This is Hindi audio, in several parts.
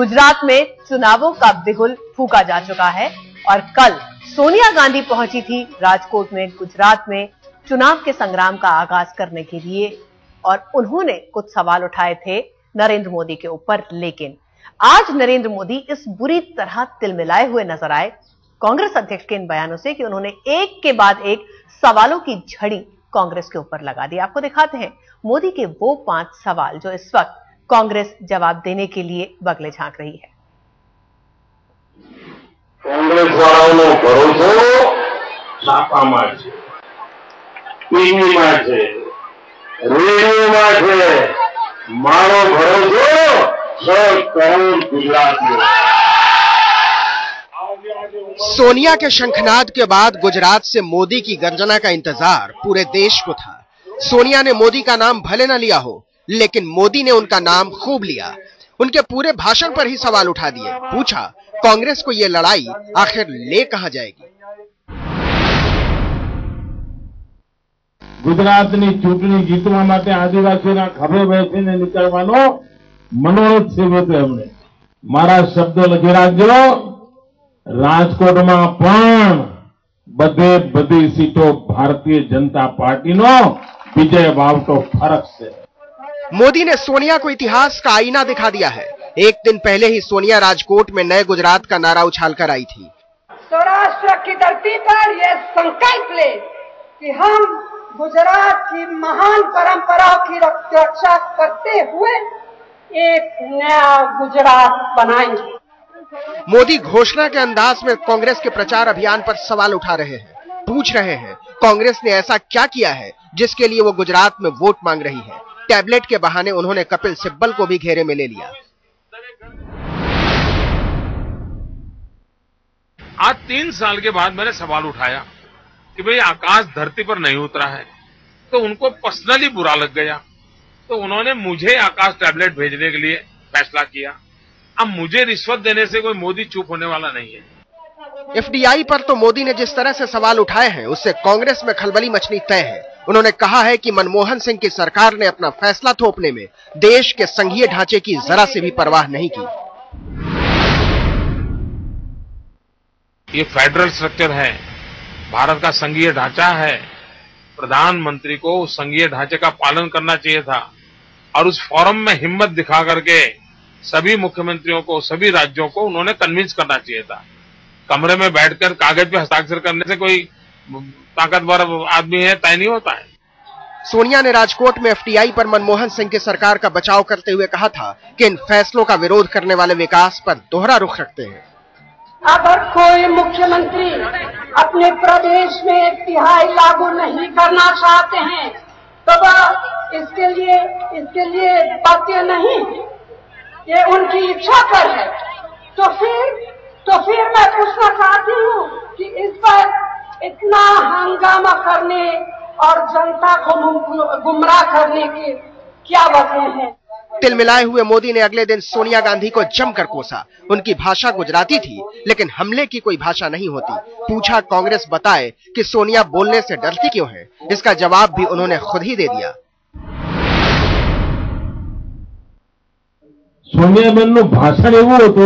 गुजरात में चुनावों का बिगुल फूंका जा चुका है और कल सोनिया गांधी पहुंची थी राजकोट में गुजरात में चुनाव के संग्राम का आगाज करने के लिए और उन्होंने कुछ सवाल उठाए थे नरेंद्र मोदी के ऊपर। लेकिन आज नरेंद्र मोदी इस बुरी तरह तिलमिलाए हुए नजर आए कांग्रेस अध्यक्ष के इन बयानों से कि उन्होंने एक के बाद एक सवालों की झड़ी कांग्रेस के ऊपर लगा दी। आपको दिखाते हैं मोदी के वो 5 सवाल जो इस वक्त कांग्रेस जवाब देने के लिए बगले झांक रही है। कांग्रेस वालों भरोसो छापामां छे, टीवीमां छे, रेडियोमां छे, मारो भरोसो 6 करोड़ गुजरातियों। सोनिया के शंखनाद के बाद गुजरात से मोदी की गर्जना का इंतजार पूरे देश को था। सोनिया ने मोदी का नाम भले न लिया हो, लेकिन मोदी ने उनका नाम खूब लिया। उनके पूरे भाषण पर ही सवाल उठा दिए। पूछा, कांग्रेस को यह लड़ाई आखिर ले कहां जाएगी? गुजरातनी चूंटणी जीतवा माटे आदिवासीना खभे બેસીને નીકળવાનો મનોરથ સેવ્યો હતો એમણે। મારા શબ્દો લખી રાખજો, રાજકોટમાં પણ બધી સીટો ભારતીય જનતા પાર્ટીનો વિજય વાવતો ફરક છે। मोदी ने सोनिया को इतिहास का आईना दिखा दिया है। एक दिन पहले ही सोनिया राजकोट में नए गुजरात का नारा उछालकर आई थी। सौराष्ट्र की धरती पर यह संकल्प ले कि हम गुजरात की महान परंपराओं की रक्षा करते हुए एक नया गुजरात बनाएंगे। मोदी घोषणा के अंदाज में कांग्रेस के प्रचार अभियान पर सवाल उठा रहे हैं, पूछ रहे हैं कांग्रेस ने ऐसा क्या किया है जिसके लिए वो गुजरात में वोट मांग रही है। टैबलेट के बहाने उन्होंने कपिल सिब्बल को भी घेरे में ले लिया। आज 3 साल के बाद मैंने सवाल उठाया कि भाई आकाश धरती पर नहीं उतरा है, तो उनको पर्सनली बुरा लग गया, तो उन्होंने मुझे आकाश टैबलेट भेजने के लिए फैसला किया। अब मुझे रिश्वत देने से कोई मोदी चुप होने वाला नहीं है। एफडीआई पर तो मोदी ने जिस तरह से सवाल उठाए हैं उससे कांग्रेस में खलबली मचनी तय है। उन्होंने कहा है कि मनमोहन सिंह की सरकार ने अपना फैसला थोपने में देश के संघीय ढांचे की जरा से भी परवाह नहीं की। ये फेडरल स्ट्रक्चर है, भारत का संघीय ढांचा है। प्रधानमंत्री को उस संघीय ढांचे का पालन करना चाहिए था और उस फोरम में हिम्मत दिखा करके सभी मुख्यमंत्रियों को, सभी राज्यों को उन्होंने कन्विंस करना चाहिए था। कमरे में बैठकर कागज पे हस्ताक्षर करने से कोई ताकतवर आदमी है तय नहीं होता है। सोनिया ने राजकोट में एफडीआई पर मनमोहन सिंह की सरकार का बचाव करते हुए कहा था कि इन फैसलों का विरोध करने वाले विकास पर दोहरा रुख रखते हैं। अगर कोई मुख्यमंत्री अपने प्रदेश में तिहाई लागू नहीं करना चाहते हैं तो वह इसके लिए बाध्य नहीं, ये उनकी इच्छा पर है। तो फिर मैं पूछना चाहती हूँ कि इस पर इतना हंगामा करने और जनता को गुमराह करने की क्या वजह है? तिलमिलाए हुए मोदी ने अगले दिन सोनिया गांधी को जमकर कोसा। उनकी भाषा गुजराती थी, लेकिन हमले की कोई भाषा नहीं होती। पूछा, कांग्रेस बताए कि सोनिया बोलने से डरती क्यों है? इसका जवाब भी उन्होंने खुद ही दे दिया। સોનિયાબેનનું ભાષણ એવું હતું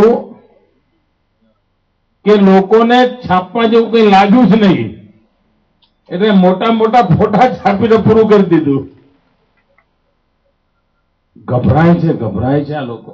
કે લોકોને છાપવા જેવું કંઈ લાગ્યું જ નહીં, એટલે મોટા મોટા ફોટા છાપીને પૂરું કરી દીધું। घबराए છે આ લોકો।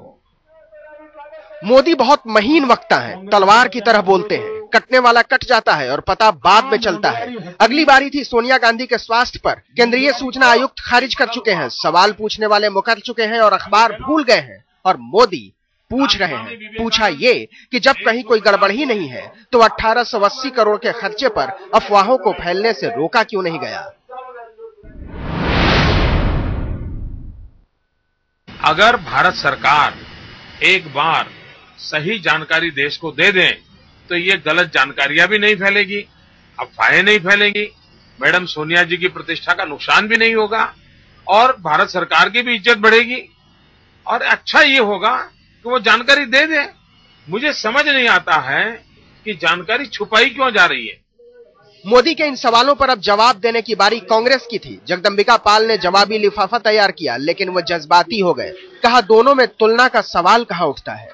मोदी बहुत महीन वक्ता हैं, तलवार की तरह बोलते हैं। कटने वाला कट जाता है और पता बाद में चलता है। अगली बारी थी सोनिया गांधी के स्वास्थ्य पर, केंद्रीय सूचना आयुक्त खारिज कर चुके हैं, सवाल पूछने वाले मुकर चुके हैं और अखबार भूल गए हैं, और मोदी पूछ रहे हैं। पूछा ये कि जब कहीं कोई गड़बड़ ही नहीं है तो 1880 करोड़ के खर्चे पर अफवाहों को फैलने से रोका क्यों नहीं गया? अगर भारत सरकार एक बार सही जानकारी देश को दे दें तो ये गलत जानकारियां भी नहीं फैलेगी, अफवाहें नहीं फैलेंगी, मैडम सोनिया जी की प्रतिष्ठा का नुकसान भी नहीं होगा और भारत सरकार की भी इज्जत बढ़ेगी। और अच्छा ये होगा कि वो जानकारी दे दे। मुझे समझ नहीं आता है कि जानकारी छुपाई क्यों जा रही है। मोदी के इन सवालों पर अब जवाब देने की बारी कांग्रेस की थी। जगदंबिका पाल ने जवाबी लिफाफा तैयार किया, लेकिन वो जज्बाती हो गए। कहा, दोनों में तुलना का सवाल कहां उठता है।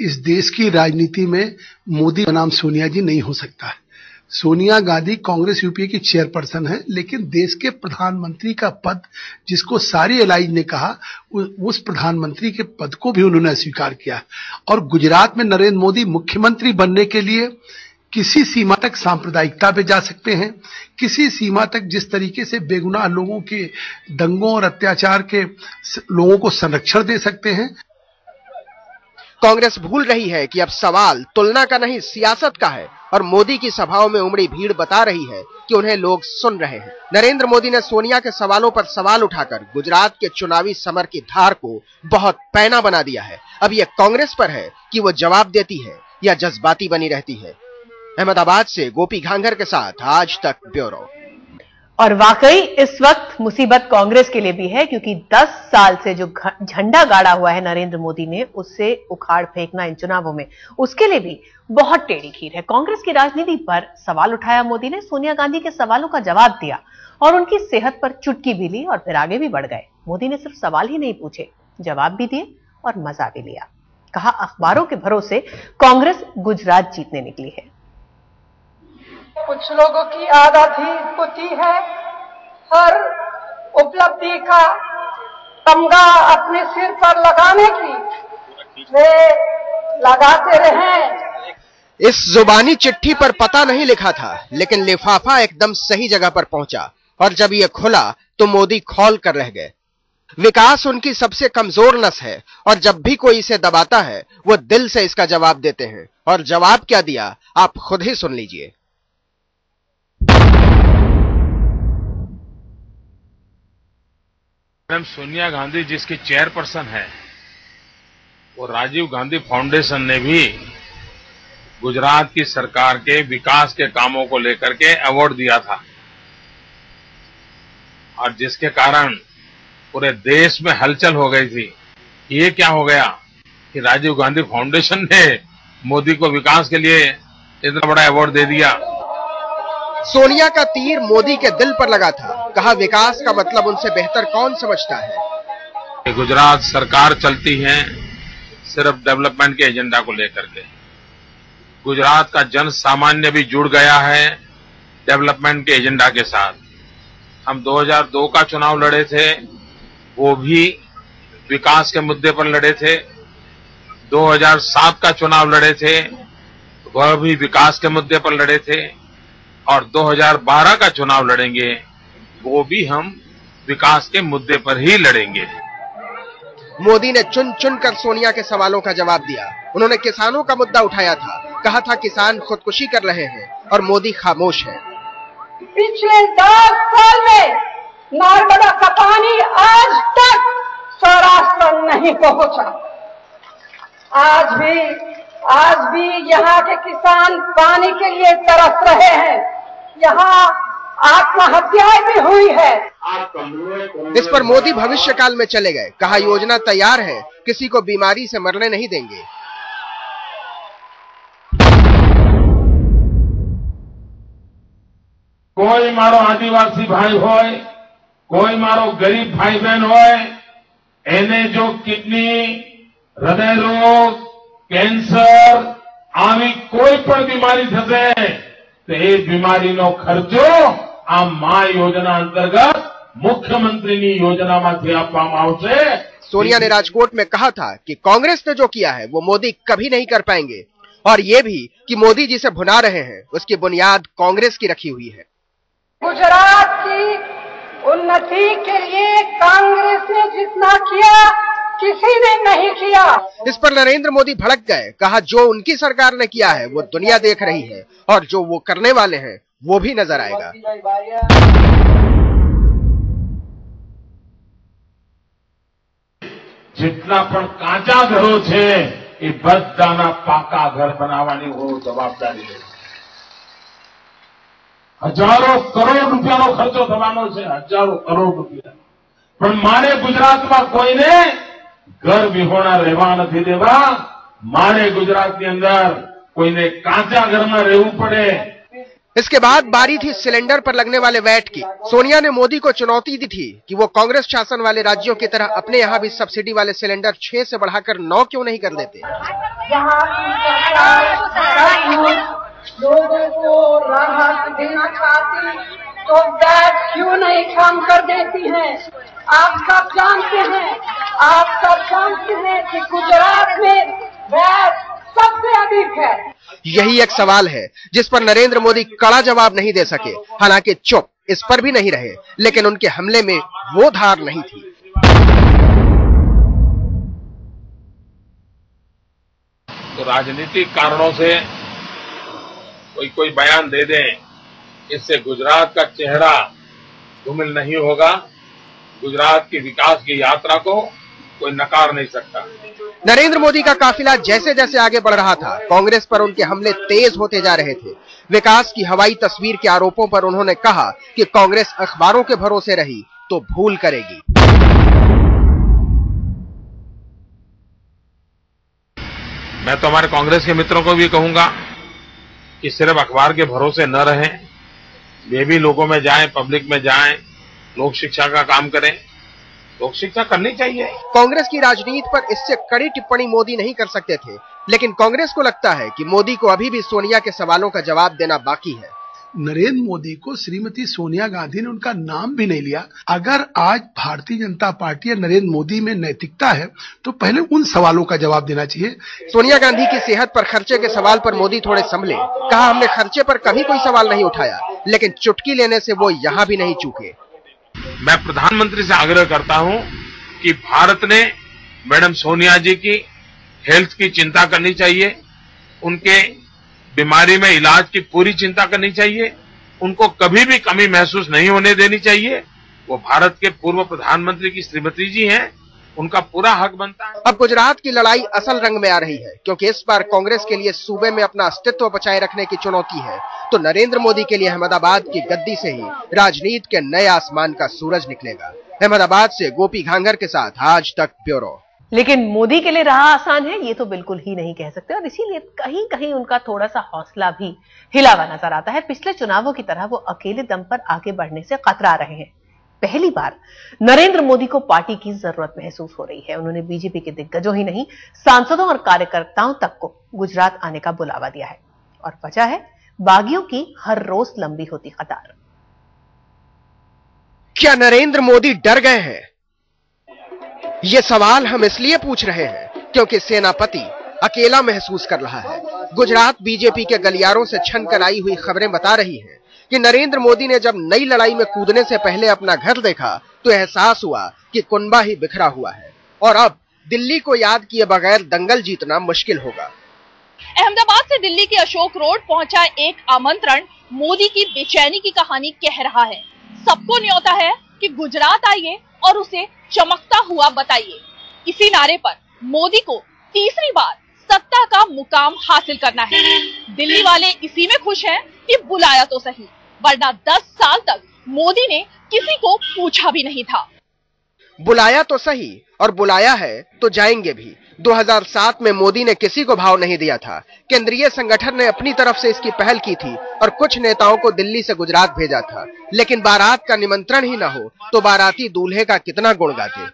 इस देश की राजनीति में मोदी बनाम सोनिया जी नहीं हो सकता है। सोनिया गांधी कांग्रेस यूपीए की चेयरपर्सन है, लेकिन देश के प्रधानमंत्री का पद, जिसको सारी एलाइज ने कहा, उस प्रधानमंत्री के पद को भी उन्होंने स्वीकार किया। और गुजरात में नरेंद्र मोदी मुख्यमंत्री बनने के लिए किसी सीमा तक सांप्रदायिकता पे जा सकते हैं, किसी सीमा तक जिस तरीके से बेगुनाह लोगों के दंगों और अत्याचार के लोगों को संरक्षण दे सकते हैं। कांग्रेस भूल रही है कि अब सवाल तुलना का नहीं सियासत का है और मोदी की सभाओं में उमड़ी भीड़ बता रही है कि उन्हें लोग सुन रहे हैं। नरेंद्र मोदी ने सोनिया के सवालों पर सवाल उठाकर गुजरात के चुनावी समर की धार को बहुत पैना बना दिया है। अब यह कांग्रेस पर है कि वो जवाब देती है या जज्बाती बनी रहती है। अहमदाबाद से गोपी घांगर के साथ आज तक ब्यूरो। और वाकई इस वक्त मुसीबत कांग्रेस के लिए भी है, क्योंकि 10 साल से जो झंडा गाड़ा हुआ है नरेंद्र मोदी ने, उससे उखाड़ फेंकना इन चुनावों में उसके लिए भी बहुत टेढ़ी खीर है। कांग्रेस की राजनीति पर सवाल उठाया मोदी ने, सोनिया गांधी के सवालों का जवाब दिया और उनकी सेहत पर चुटकी भी ली और फिर आगे भी बढ़ गए। मोदी ने सिर्फ सवाल ही नहीं पूछे, जवाब भी दिए और मजा भी लिया। कहा अखबारों के भरोसे कांग्रेस गुजरात जीतने निकली है। कुछ लोगों की आदत ही होती है हर उपलब्धि का तमगा अपने सिर पर लगाने की, वे लगाते रहें। इस जुबानी चिट्ठी पर पता नहीं लिखा था, लेकिन लिफाफा एकदम सही जगह पर पहुंचा और जब ये खुला तो मोदी खौल कर रह गए। विकास उनकी सबसे कमजोर नस है और जब भी कोई इसे दबाता है वो दिल से इसका जवाब देते हैं। और जवाब क्या दिया आप खुद ही सुन लीजिए। मैडम सोनिया गांधी जिसकी चेयरपर्सन है, वो राजीव गांधी फाउंडेशन ने भी गुजरात की सरकार के विकास के कामों को लेकर के अवार्ड दिया था और जिसके कारण पूरे देश में हलचल हो गई थी। ये क्या हो गया कि राजीव गांधी फाउंडेशन ने मोदी को विकास के लिए इतना बड़ा अवार्ड दे दिया। सोनिया का तीर मोदी के दिल पर लगा था। कहा विकास का मतलब उनसे बेहतर कौन समझता है। गुजरात सरकार चलती है सिर्फ डेवलपमेंट के एजेंडा को लेकर के। गुजरात का जन सामान्य भी जुड़ गया है डेवलपमेंट के एजेंडा के साथ। हम 2002 का चुनाव लड़े थे, वो भी विकास के मुद्दे पर लड़े थे। 2007 का चुनाव लड़े थे, वह भी विकास के मुद्दे पर लड़े थे। और 2012 का चुनाव लड़ेंगे, वो भी हम विकास के मुद्दे पर ही लड़ेंगे। मोदी ने चुन चुन कर सोनिया के सवालों का जवाब दिया। उन्होंने किसानों का मुद्दा उठाया था। कहा था किसान खुदकुशी कर रहे हैं और मोदी खामोश है। पिछले 10 साल में नर्मदा का पानी आज तक सौराष्ट्र नहीं पहुंचा। आज भी यहाँ के किसान पानी के लिए तरस रहे हैं। यहाँ आत्महत्याएं भी हुई है। इस पर मोदी भविष्य काल में चले गए। कहा योजना तैयार है, किसी को बीमारी से मरने नहीं देंगे। कोई मारो आदिवासी भाई होय, कोई मारो गरीब भाई बहन होय, एने जो किडनी, हृदय रोग, कैंसर આવી કોઈ પણ બીમારી થશે તો એ બીમારીનો ખર્ચો આ મા યોજના અંતર્ગત મુખ્યમંત્રીની યોજનામાંથી આપવામાં આવશે। सोनिया ने राजकोट में कहा था कि कांग्रेस ने जो किया है वो मोदी कभी नहीं कर पाएंगे और ये भी कि मोदी जिसे भुना रहे हैं उसकी बुनियाद कांग्रेस की रखी हुई है। गुजरात की उन्नति के लिए कांग्रेस ने जितना किया किसी ने नहीं किया। इस पर नरेंद्र मोदी भड़क गए। कहा जो उनकी सरकार ने किया है वो दुनिया देख रही है और जो वो करने वाले हैं वो भी नजर आएगा। જેટલા પણ કાચા ઘરો છે એ બધાના પાકા ઘર બનાવવાની જવાબદારી લે। હજારો કરોડ રૂપિયાનો ખર્ચો થવાનો છે, હજારો કરોડ રૂપિયા। પણ મારે ગુજરાતમાં કોઈને घर विहोणा रहवा नहीं देवा। मारे गुजरात के अंदर कोई ने काचा घर में रहू पड़े इसके बाद बारी थी सिलेंडर पर लगने वाले वैट की। सोनिया ने मोदी को चुनौती दी थी कि वो कांग्रेस शासन वाले राज्यों की तरह अपने यहाँ भी सब्सिडी वाले सिलेंडर 6 से बढ़ाकर 9 क्यों नहीं कर देते। लोगों को राहत देना चाहती तो वैट क्यों नहीं कम कर देती हैं? आप सब जानते हैं कि गुजरात में वैट सबसे अधिक है। यही एक सवाल है जिस पर नरेंद्र मोदी कड़ा जवाब नहीं दे सके। हालांकि चुप इस पर भी नहीं रहे, लेकिन उनके हमले में वो धार नहीं थी। तो राजनीतिक कारणों से कोई बयान दे दें, इससे गुजरात का चेहरा धूमिल नहीं होगा। गुजरात की विकास की यात्रा को कोई नकार नहीं सकता। नरेंद्र मोदी का काफिला जैसे जैसे आगे बढ़ रहा था, कांग्रेस पर उनके हमले तेज होते जा रहे थे। विकास की हवाई तस्वीर के आरोपों पर उन्होंने कहा कि कांग्रेस अखबारों के भरोसे रही तो भूल करेगी। मैं तो हमारे कांग्रेस के मित्रों को भी कहूंगा कि सिर्फ अखबार के भरोसे न रहें, वे भी लोगों में जाएं, पब्लिक में जाएं, लोक शिक्षा का काम करें। लोक शिक्षा करनी चाहिए। कांग्रेस की राजनीति पर इससे कड़ी टिप्पणी मोदी नहीं कर सकते थे, लेकिन कांग्रेस को लगता है कि मोदी को अभी भी सोनिया के सवालों का जवाब देना बाकी है। नरेंद्र मोदी को श्रीमती सोनिया गांधी ने उनका नाम भी नहीं लिया। अगर आज भारतीय जनता पार्टी या नरेंद्र मोदी में नैतिकता है तो पहले उन सवालों का जवाब देना चाहिए। सोनिया गांधी की सेहत पर खर्चे के सवाल पर मोदी थोड़े संभले। कहा, हमने खर्चे पर कभी कोई सवाल नहीं उठाया, लेकिन चुटकी लेने से वो यहाँ भी नहीं चूके। मैं प्रधानमंत्री से आग्रह करता हूं कि भारत ने मैडम सोनिया जी की हेल्थ की चिंता करनी चाहिए, उनके बीमारी में इलाज की पूरी चिंता करनी चाहिए, उनको कभी भी कमी महसूस नहीं होने देनी चाहिए। वो भारत के पूर्व प्रधानमंत्री की श्रीमती जी हैं, उनका पूरा हक बनता है। अब गुजरात की लड़ाई असल रंग में आ रही है, क्योंकि इस बार कांग्रेस के लिए सूबे में अपना अस्तित्व बचाए रखने की चुनौती है, तो नरेंद्र मोदी के लिए अहमदाबाद की गद्दी से ही राजनीति के नए आसमान का सूरज निकलेगा। अहमदाबाद से गोपी घांगर के साथ आज तक ब्यूरो। लेकिन मोदी के लिए रहा आसान है ये तो बिल्कुल ही नहीं कह सकते, और इसीलिए कहीं कहीं उनका थोड़ा सा हौसला भी हिला हुआ नजर आता है। पिछले चुनावों की तरह वो अकेले दम पर आगे बढ़ने से कतरा रहे हैं। पहली बार नरेंद्र मोदी को पार्टी की जरूरत महसूस हो रही है। उन्होंने बीजेपी के दिग्गजों ही नहीं, सांसदों और कार्यकर्ताओं तक को गुजरात आने का बुलावा दिया है, और वजह है बागियों की हर रोज लंबी होती कतार। क्या नरेंद्र मोदी डर गए हैं? ये सवाल हम इसलिए पूछ रहे हैं क्योंकि सेनापति अकेला महसूस कर रहा है। गुजरात बीजेपी के गलियारों से छन कर आई हुई खबरें बता रही हैं कि नरेंद्र मोदी ने जब नई लड़ाई में कूदने से पहले अपना घर देखा तो एहसास हुआ कि कुनबा ही बिखरा हुआ है, और अब दिल्ली को याद किए बगैर दंगल जीतना मुश्किल होगा। अहमदाबाद से दिल्ली के अशोक रोड पहुंचा एक आमंत्रण मोदी की बेचैनी की कहानी कह रहा है। सबको न्योता है कि गुजरात आइए और उसे चमकता हुआ बताइए। इसी नारे पर मोदी को तीसरी बार सत्ता का मुकाम हासिल करना है। दिल्ली वाले इसी में खुश हैं कि बुलाया तो सही, वरना 10 साल तक मोदी ने किसी को पूछा भी नहीं था। बुलाया तो सही, और बुलाया है तो जाएंगे भी। 2007 में मोदी ने किसी को भाव नहीं दिया था। केंद्रीय संगठन ने अपनी तरफ से इसकी पहल की थी और कुछ नेताओं को दिल्ली से गुजरात भेजा था, लेकिन बारात का निमंत्रण ही ना हो तो बाराती दूल्हे का कितना गुण गाते।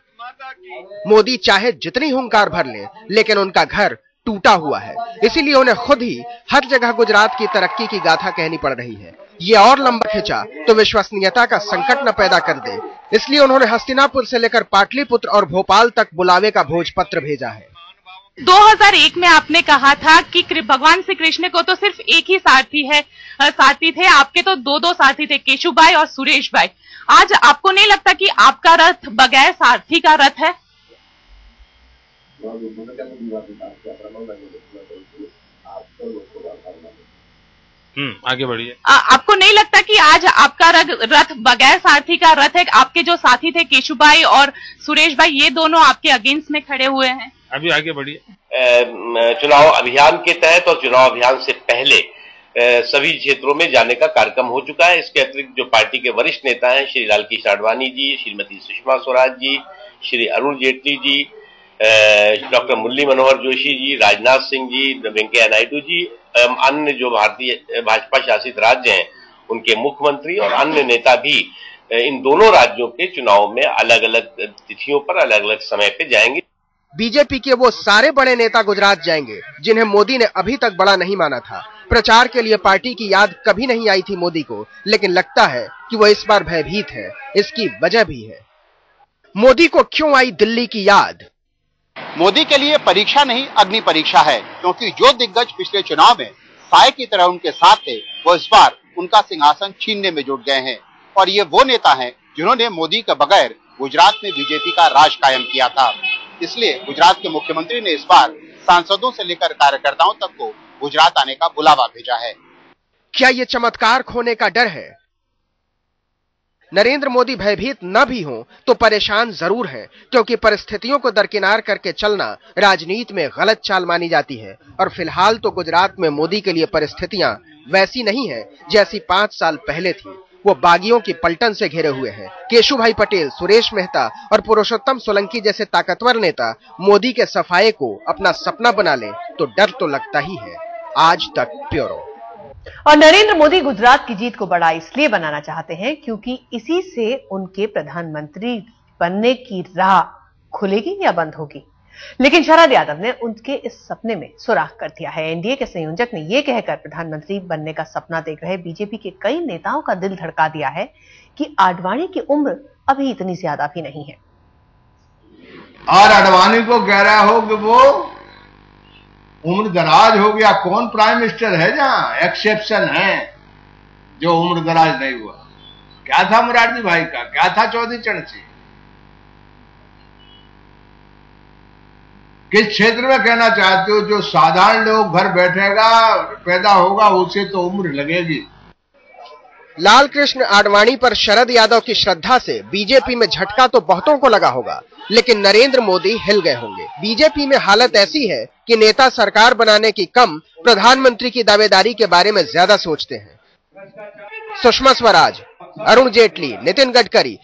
मोदी चाहे जितनी हुंकार भर ले, लेकिन उनका घर टूटा हुआ है, इसीलिए उन्हें खुद ही हर जगह गुजरात की तरक्की की गाथा कहनी पड़ रही है। ये और लंबा खिंचा तो विश्वसनीयता का संकट न पैदा कर दे, इसलिए उन्होंने हस्तिनापुर से लेकर पाटलिपुत्र और भोपाल तक बुलावे का भोजपत्र भेजा है। 2001 में आपने कहा था कि भगवान श्री कृष्ण को तो सिर्फ एक ही सारथी थे, आपके तो दो सारथी थे, केशुभाई और सुरेश भाई। आज आपको नहीं लगता कि आपका रथ बगैर सारथी का रथ है? आगे बढ़िए। आपको नहीं लगता कि आज आपका रथ बगैर सारथी का रथ है? आपके जो साथी थे केशुभाई और सुरेश भाई, ये दोनों आपके अगेंस्ट में खड़े हुए हैं। अभी आगे बढ़िए। चुनाव अभियान के तहत और चुनाव अभियान से पहले सभी क्षेत्रों में जाने का कार्यक्रम हो चुका है। इसके अतिरिक्त जो पार्टी के वरिष्ठ नेता हैं, श्री लालकृष्ण आडवाणी जी, श्रीमती सुषमा स्वराज जी, श्री अरुण जेटली जी, डॉक्टर मुरली मनोहर जोशी जी, राजनाथ सिंह जी, वेंकैया नायडू जी, अन्य जो भारतीय भाजपा शासित राज्य हैं उनके मुख्यमंत्री और अन्य नेता भी इन दोनों राज्यों के चुनाव में अलग अलग तिथियों पर अलग अलग समय पे जाएंगे। बीजेपी के वो सारे बड़े नेता गुजरात जाएंगे जिन्हें मोदी ने अभी तक बड़ा नहीं माना था। प्रचार के लिए पार्टी की याद कभी नहीं आई थी मोदी को, लेकिन लगता है कि वो इस बार भयभीत है। इसकी वजह भी है। मोदी को क्यों आई दिल्ली की याद? मोदी के लिए परीक्षा नहीं अग्नि परीक्षा है, क्योंकि जो दिग्गज पिछले चुनाव में साय की तरह उनके साथ थे वो इस बार उनका सिंहासन छीनने में जुट गए हैं। और ये वो नेता हैं जिन्होंने मोदी के बगैर गुजरात में बीजेपी का राज कायम किया था। इसलिए गुजरात के मुख्यमंत्री ने इस बार सांसदों से लेकर कार्यकर्ताओं तक को गुजरात आने का बुलावा भेजा है। क्या ये चमत्कार खोने का डर है? नरेंद्र मोदी भयभीत न भी हों तो परेशान जरूर हैं, क्योंकि परिस्थितियों को दरकिनार करके चलना राजनीति में गलत चाल मानी जाती है। और फिलहाल तो गुजरात में मोदी के लिए परिस्थितियां वैसी नहीं है जैसी 5 साल पहले थी। वो बागियों की पलटन से घिरे हुए हैं। केशुभाई पटेल, सुरेश मेहता और पुरुषोत्तम सोलंकी जैसे ताकतवर नेता मोदी के सफाये को अपना सपना बना ले तो डर तो लगता ही है। आज तक ब्यूरो। और नरेंद्र मोदी गुजरात की जीत को बड़ा इसलिए बनाना चाहते हैं क्योंकि इसी से उनके प्रधानमंत्री बनने की राह खुलेगी या बंद होगी। लेकिन शरद यादव ने उनके इस सपने में सुराख कर दिया है। एनडीए के संयोजक ने यह कहकर प्रधानमंत्री बनने का सपना देख रहे बीजेपी के कई नेताओं का दिल धड़का दिया है कि आडवाणी की उम्र अभी इतनी ज्यादा भी नहीं है। और आडवाणी को कह रहा हो कि वो उम्र दराज हो गया। कौन प्राइम मिनिस्टर है जहां एक्सेप्शन है जो उम्र दराज नहीं हुआ? क्या था मोरारजी भाई का, क्या था चौधरी चरण सिंह? किस क्षेत्र में कहना चाहते हो? जो साधारण लोग घर बैठेगा पैदा होगा उसे तो उम्र लगेगी। लाल कृष्ण आडवाणी पर शरद यादव की श्रद्धा से बीजेपी में झटका तो बहुतों को लगा होगा, लेकिन नरेंद्र मोदी हिल गए होंगे। बीजेपी में हालत ऐसी है कि नेता सरकार बनाने की कम प्रधानमंत्री की दावेदारी के बारे में ज्यादा सोचते हैं। सुषमा स्वराज, अरुण जेटली, नितिन गडकरी,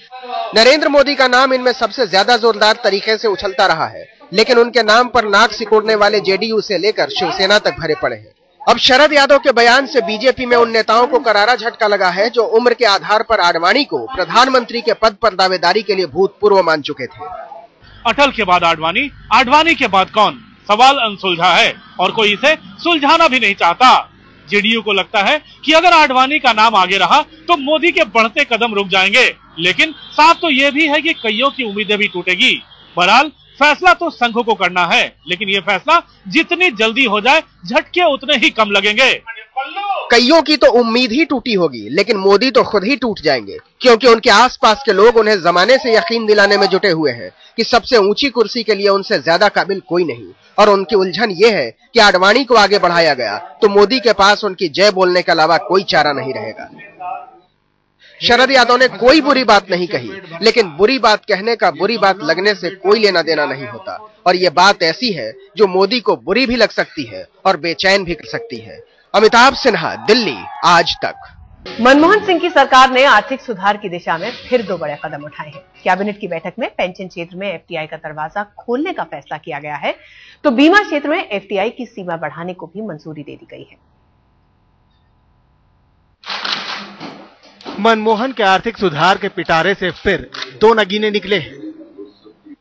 नरेंद्र मोदी का नाम इनमें सबसे ज्यादा जोरदार तरीके से उछलता रहा है, लेकिन उनके नाम पर नाक सिकोड़ने वाले जेडीयू से लेकर शिवसेना तक भरे पड़े हैं। अब शरद यादव के बयान से बीजेपी में उन नेताओं को करारा झटका लगा है जो उम्र के आधार पर आडवाणी को प्रधानमंत्री के पद पर दावेदारी के लिए भूतपूर्व मान चुके थे। अटल के बाद आडवाणी, आडवाणी के बाद कौन? सवाल अनसुलझा है और कोई इसे सुलझाना भी नहीं चाहता। जेडीयू को लगता है कि अगर आडवाणी का नाम आगे रहा तो मोदी के बढ़ते कदम रुक जाएंगे, लेकिन साफ तो यह भी है कि कईयों की उम्मीदें भी टूटेगी। बहरहाल फैसला तो संघ को करना है, लेकिन ये फैसला जितनी जल्दी हो जाए झटके उतने ही कम लगेंगे। कईयों की तो उम्मीद ही टूटी होगी, लेकिन मोदी तो खुद ही टूट जाएंगे, क्योंकि उनके आसपास के लोग उन्हें जमाने से यकीन दिलाने में जुटे हुए हैं कि सबसे ऊंची कुर्सी के लिए उनसे ज्यादा काबिल कोई नहीं। और उनकी उलझन ये है कि आडवाणी को आगे बढ़ाया गया तो मोदी के पास उनकी जय बोलने के अलावा कोई चारा नहीं रहेगा। शरद यादव ने कोई बुरी बात नहीं कही, लेकिन बुरी बात कहने का बुरी बात लगने से कोई लेना देना नहीं होता। और ये बात ऐसी है जो मोदी को बुरी भी लग सकती है और बेचैन भी कर सकती है। अमिताभ सिन्हा, दिल्ली, आज तक। मनमोहन सिंह की सरकार ने आर्थिक सुधार की दिशा में फिर 2 बड़े कदम उठाए हैं। कैबिनेट की बैठक में पेंशन क्षेत्र में एफटीआई का दरवाजा खोलने का फैसला किया गया है, तो बीमा क्षेत्र में एफटीआई की सीमा बढ़ाने को भी मंजूरी दे दी गई है। मनमोहन के आर्थिक सुधार के पिटारे से फिर 2 नगीने निकले हैं।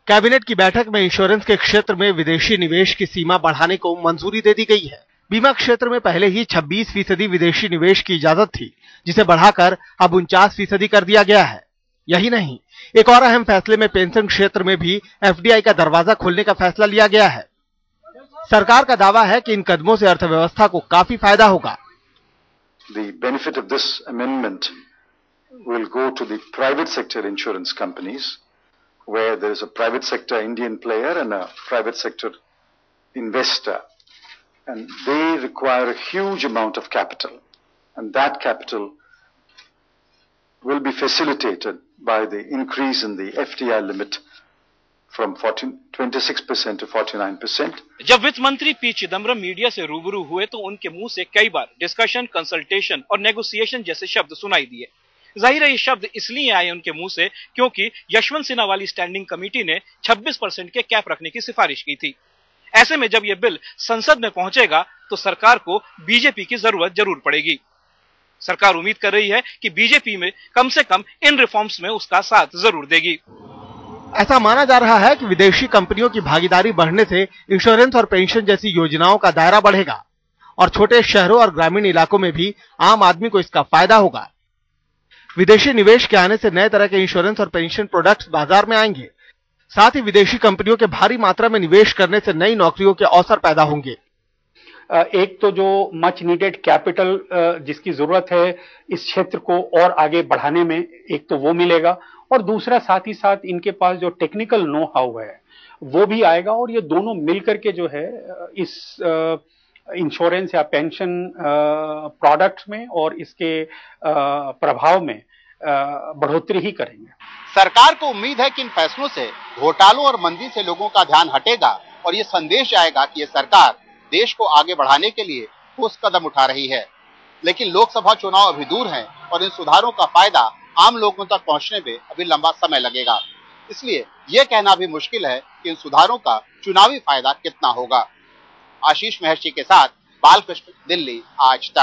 कैबिनेट की बैठक में इंश्योरेंस के क्षेत्र में विदेशी निवेश की सीमा बढ़ाने को मंजूरी दे दी गई है। बीमा क्षेत्र में पहले ही 26% विदेशी निवेश की इजाजत थी, जिसे बढ़ाकर अब 49% कर दिया गया है। यही नहीं, एक और अहम फैसले में पेंशन क्षेत्र में भी एफडीआई का दरवाजा खोलने का फैसला लिया गया है। सरकार का दावा है कि इन कदमों से अर्थव्यवस्था को काफी फायदा होगा। The benefit of this amendment will go to the private sector insurance companies, where there is a private sector Indian player and a private sector investor, and they require a huge amount of capital, and that capital will be facilitated by the increase in the FDI limit from 26% to 49%. जब वित्त मंत्री पी चिदम्बरम मीडिया से रूबरू हुए तो उनके मुंह से कई बार डिस्कशन, कंसल्टेशन और नेगोशिएशन जैसे शब्द सुनाई दिए। जाहिर है ये शब्द इसलिए आए उनके मुंह से क्योंकि यशवंत सिन्हा वाली स्टैंडिंग कमेटी ने 26% के कैप रखने की सिफारिश की थी। ऐसे में जब यह बिल संसद में पहुंचेगा तो सरकार को बीजेपी की जरूरत जरूर पड़ेगी। सरकार उम्मीद कर रही है कि बीजेपी में कम से कम इन रिफॉर्म्स में उसका साथ जरूर देगी। ऐसा माना जा रहा है कि विदेशी कंपनियों की भागीदारी बढ़ने से इंश्योरेंस और पेंशन जैसी योजनाओं का दायरा बढ़ेगा और छोटे शहरों और ग्रामीण इलाकों में भी आम आदमी को इसका फायदा होगा। विदेशी निवेश के आने से नए तरह के इंश्योरेंस और पेंशन प्रोडक्ट्स बाजार में आएंगे। साथ ही विदेशी कंपनियों के भारी मात्रा में निवेश करने से नई नौकरियों के अवसर पैदा होंगे। एक तो जो मच नीडेड कैपिटल जिसकी जरूरत है इस क्षेत्र को और आगे बढ़ाने में, एक तो वो मिलेगा और दूसरा साथ ही साथ इनके पास जो टेक्निकल नो हाउ है वो भी आएगा और ये दोनों मिलकर के जो है इस इंश्योरेंस या पेंशन प्रोडक्ट्स में और इसके प्रभाव में बढ़ोतरी ही करेंगे। सरकार को उम्मीद है कि इन फैसलों से घोटालों और मंदी से लोगों का ध्यान हटेगा और ये संदेश आएगा कि ये सरकार देश को आगे बढ़ाने के लिए ठोस कदम उठा रही है। लेकिन लोकसभा चुनाव अभी दूर हैं और इन सुधारों का फायदा आम लोगों तक पहुंचने में अभी लंबा समय लगेगा। इसलिए यह कहना भी मुश्किल है कि इन सुधारों का चुनावी फायदा कितना होगा। आशीष महर्षि के साथ बालकृष्ण, दिल्ली आज तक।